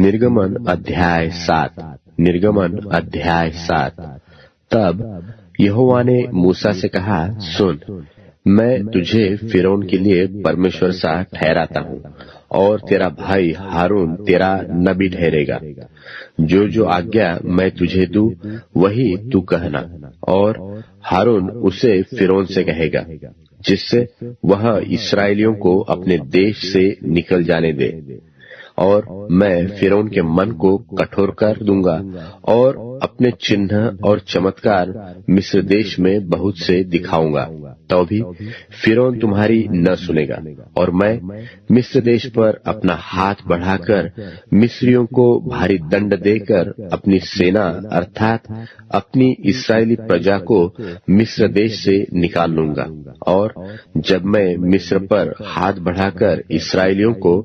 निर्गमन अध्याय 7। निर्गमन अध्याय 7। तब यहोवा ने मूसा से कहा, सुन, मैं तुझे फिरौन के लिए परमेश्वर सा ठहराता हूँ और तेरा भाई हारून तेरा नबी ठहरेगा। जो जो आज्ञा मैं तुझे दूं वही तू कहना, और हारून उसे फिरौन से कहेगा, जिससे वह इस्राएलियों को अपने देश से निकल जाने दे। और मैं फिरौन के मन को कठोर कर दूंगा और अपने चिन्ह और चमत्कार मिस्र देश में बहुत से दिखाऊंगा, तो भी फिरौन तुम्हारी न सुनेगा। और मैं मिस्र देश पर अपना हाथ बढ़ाकर मिस्रियों को भारी दंड देकर अपनी सेना अर्थात अपनी इस्राएली प्रजा को मिस्र देश से निकाल लूंगा। और जब मैं मिस्र पर हाथ बढ़ाकर इस्राएलियों को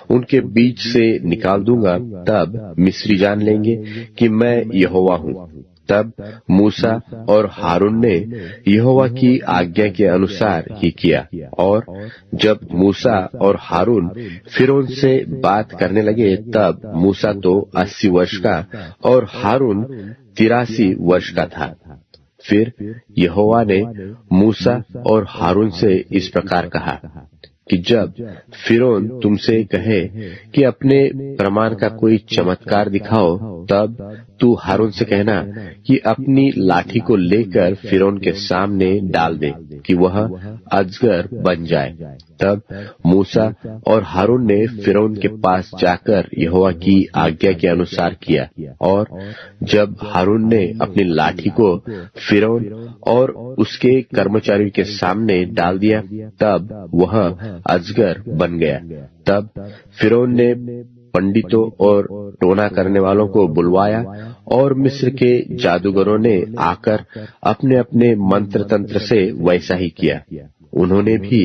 उनके बीच से निकाल दूंगा, तब मिस्री जान लेंगे कि मैं यहोवा हूँ। तब मूसा और हारून ने यहोवा की आज्ञा के अनुसार ही किया। और जब मूसा और हारून फिरौन से बात करने लगे, तब मूसा तो 80 वर्ष का और हारून 83 वर्ष का था। फिर यहोवा ने मूसा और हारून से इस प्रकार कहा कि जब फिरौन तुमसे कहे कि अपने प्रमाण का कोई चमत्कार दिखाओ, तब तू हारून से कहना कि अपनी लाठी को लेकर फिरौन के सामने डाल दे कि वह अजगर बन जाए। तब मूसा और हारून ने फिरौन के पास जाकर यहोवा की आज्ञा के अनुसार किया। और जब हारून ने अपनी लाठी को फिरौन और उसके कर्मचारियों के सामने डाल दिया, तब वह अजगर बन गया। तब फिरौन ने पंडितों और टोना करने वालों को बुलवाया, और मिस्र के जादूगरों ने आकर अपने अपने मंत्र तंत्र से वैसा ही किया। उन्होंने भी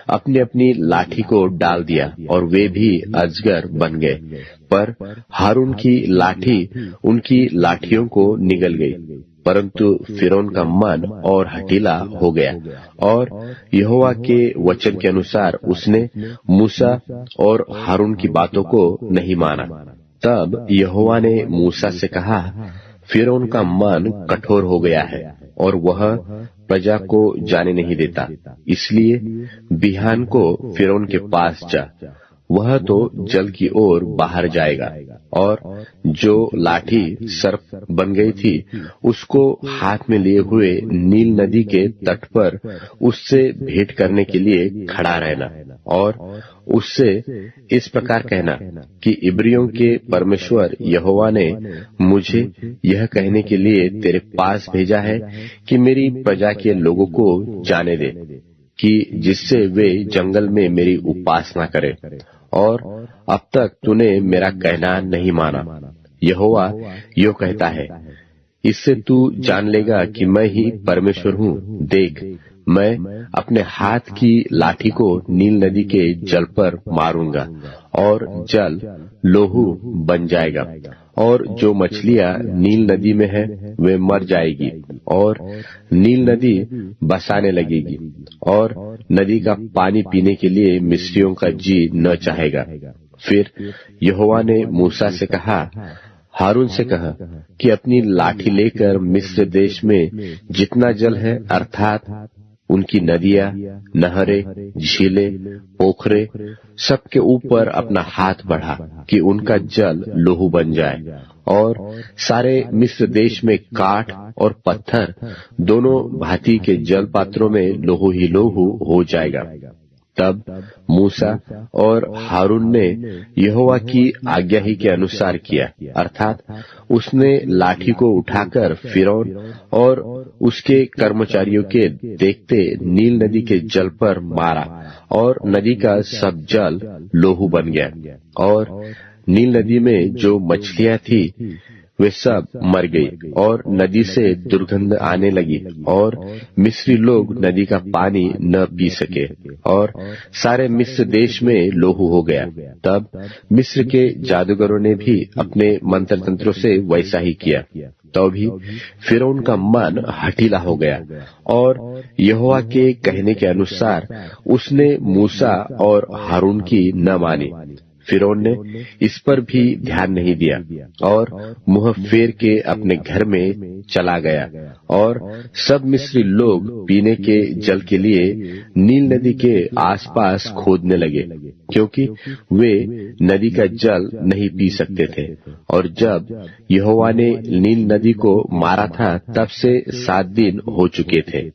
अपनी अपनी लाठी को डाल दिया और वे भी अजगर बन गए, पर हारून की लाठी उनकी लाठियों को निगल गई। परंतु फिरौन का मन और हठीला हो गया, और यहोवा के वचन के अनुसार उसने मूसा और हारून की बातों को नहीं माना। तब यहोवा ने मूसा से कहा, फिरौन का मन कठोर हो गया है और वह प्रजा को जाने नहीं देता, इसलिए बिहान को फिरौन के पास जा। वह तो जल की ओर बाहर जाएगा, और जो लाठी सर्प बन गई थी उसको हाथ में लिए हुए नील नदी के तट पर उससे भेंट करने के लिए खड़ा रहना, और उससे इस प्रकार कहना कि इब्रियों के परमेश्वर यहोवा ने मुझे यह कहने के लिए तेरे पास भेजा है कि मेरी प्रजा के लोगों को जाने दे, कि जिससे वे जंगल में मेरी उपासना करें। और अब तक तूने मेरा कहना नहीं माना। यहोवा यो कहता है, इससे तू जान लेगा कि मैं ही परमेश्वर हूँ। देख, मैं अपने हाथ की लाठी को नील नदी के जल पर मारूंगा और जल लोहू बन जाएगा, और जो मछलियां नील नदी में है वे मर जाएगी, और नील नदी बसाने लगेगी, और नदी का पानी पीने के लिए मिस्रियों का जी न चाहेगा। फिर यहोवा ने मूसा से कहा, हारून से कहा कि अपनी लाठी लेकर मिस्र देश में जितना जल है अर्थात उनकी नदियां, नहरें, झीलें, पोखरे, सबके ऊपर अपना हाथ बढ़ा कि उनका जल लोहू बन जाए, और सारे मिस्र देश में काठ और पत्थर दोनों भांति के जल पात्रों में लोहू ही लोहू हो जाएगा। तब मूसा और हारून ने यहोवा की आज्ञा ही के अनुसार किया, अर्थात उसने लाठी को उठाकर फिरौन और उसके कर्मचारियों के देखते नील नदी के जल पर मारा, और नदी का सब जल लोहू बन गया, और नील नदी में जो मछलियां थी वे सब मर गई, और नदी से दुर्गंध आने लगी, और मिस्री लोग नदी का पानी न पी सके, और सारे मिस्र देश में लोहू हो गया। तब मिस्र के जादूगरों ने भी अपने मंत्र तंत्रों से वैसा ही किया, तो भी फिरौन का मन हठीला हो गया, और यहोवा के कहने के अनुसार उसने मूसा और हारून की न मानी। फिरौन ने इस पर भी ध्यान नहीं दिया और मुंह फेर के अपने घर में चला गया और सब मिस्री लोग पीने के जल के लिए नील नदी के आसपास खोदने लगे, क्योंकि वे नदी का जल नहीं पी सकते थे। और जब यहोवा ने नील नदी को मारा था, तब से 7 दिन हो चुके थे।